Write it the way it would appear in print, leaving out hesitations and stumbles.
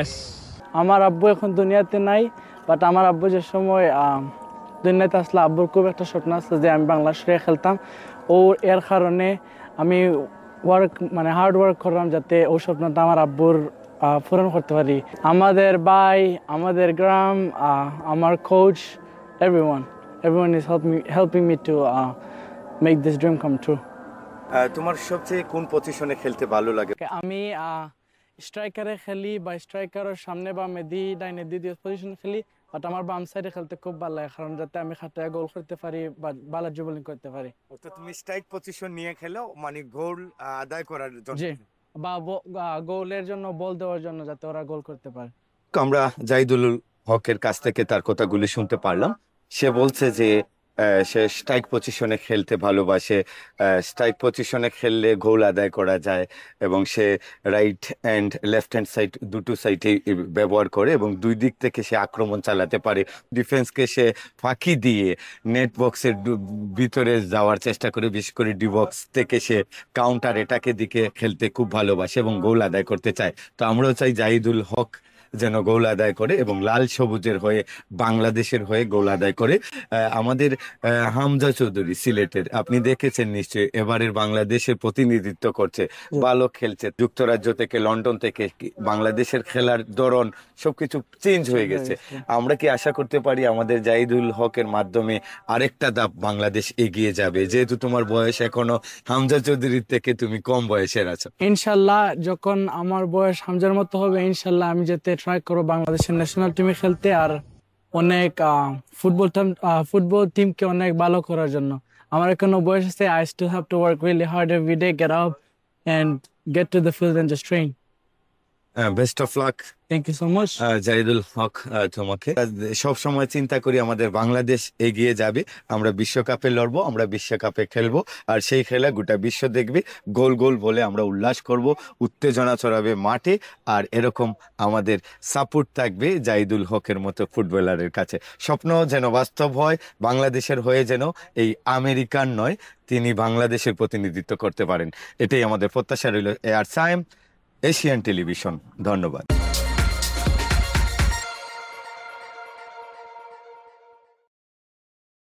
Yes. আমার আব্বু এখন দুনিয়াতে নাই, বাট আমার আব্বু যে সময় দুনিয়াতে আসলে আব্বুর খুব একটা স্বপ্ন আছে যে আমি বাংলাদেশে খেলতাম। ও এর কারণে আমি হার্ড ওয়ার্ক করলাম যাতে ওই স্বপ্নটা আমার আব্বুর পূরণ করতে পারি। আমাদের ভাই, আমাদের গ্রাম, আমার coach, everyone is helping me to make this dream come true. তোমার সবচেয়ে কোন পজিশনে খেলতে ভালো লাগে? আমি স্ট্রাইকারে খেলি বা স্ট্রাইকারের সামনে বা মেদি ডাইনে দ্বিতীয় পজিশনে খেলি, বাট আমার বাম সাইডে খেলতে খুব ভালো লাগে, কারণ যাতে আমি খাটায় গোল করতে পারি বা ভালো ড্রিবলিং করতে পারি। অর্থাৎ তুমি স্ট্রাইক পজিশন নিয়ে খেলো, মানে গোল আদায় করার জন্য? জি, বা গোলের জন্য, বল দেওয়ার জন্য, যাতে ওরা গোল করতে পারে। আমরা জাহিদুল হকের কাছ থেকে তার কথাগুলি শুনতে পারলাম। সে বলছে যে সে স্ট্রাইক পজিশনে খেলতে ভালোবাসে, স্ট্রাইক পজিশনে খেললে গোল আদায় করা যায়, এবং সে right and left hand side দুটো সাইডে ব্যবহার করে এবং দুই দিক থেকে সে আক্রমণ চালাতে পারে। ডিফেন্সকে সে ফাঁকি দিয়ে নেট বক্সের ভিতরে যাওয়ার চেষ্টা করে, বিশেষ করে ডি বক্স থেকে সে কাউন্টার এটাকে দিকে খেলতে খুব ভালোবাসে এবং গোল আদায় করতে চায়। তো আমরাও চাই জাহিদুল হক যেন গোল আদায় করে এবং লাল সবুজের হয়ে, বাংলাদেশের হয়ে গোল আদায় করে। আমাদের হামজা চৌধুরী সিলেটের, আপনি দেখেছেন নিশ্চয়ই, এবারের বাংলাদেশের প্রতিনিধিত্ব করছে, ভালো খেলছে। যুক্তরাজ্য থেকে, লন্ডন থেকে বাংলাদেশের খেলার ধরন সবকিছু চেঞ্জ হয়ে গেছে। আমরা কি আশা করতে পারি আমাদের জাহিদুল হকের মাধ্যমে আরেকটা ধাপ বাংলাদেশ এগিয়ে যাবে, যেহেতু তোমার বয়স এখনো হামজা চৌধুরীর থেকে তুমি কম বয়সের আছো? ইনশাল্লাহ যখন আমার বয়স হামজার মতো হবে, ইনশাল্লাহ আমি যাতে ট্রাই করবো বাংলাদেশের ন্যাশনাল টিমে খেলতে, আর অনেক ফুটবল টিমকে অনেক ভালো করার জন্য। আমার এখনো বয়স আছে, I still have to work really hard every day, get up and get to the field and just train. Best of luck. Thank you so much. Jahidul Haque, তোমাকে সব সময় চিন্তা করি আমাদের বাংলাদেশ এগিয়ে যাবে, আমরা বিশ্বকাপে লড়বো, আমরা বিশ্বকাপে খেলবো, আর সেই খেলা গোটা বিশ্ব দেখবে। গোল গোল বলে আমরা উল্লাস করব, উত্তেজনা ছড়াবে মাঠে, আর এরকম আমাদের সাপোর্ট থাকবে জাহিদুল হকের মতো ফুটবলারের কাছে। স্বপ্ন যেন বাস্তব হয়, বাংলাদেশের হয়ে যেন এই আমেরিকান নয়, তিনি বাংলাদেশের প্রতিনিধিত্ব করতে পারেন, এটাই আমাদের প্রত্যাশা রইল। আর সায়েম, এশিয়ান টেলিভিশন, ধন্যবাদ।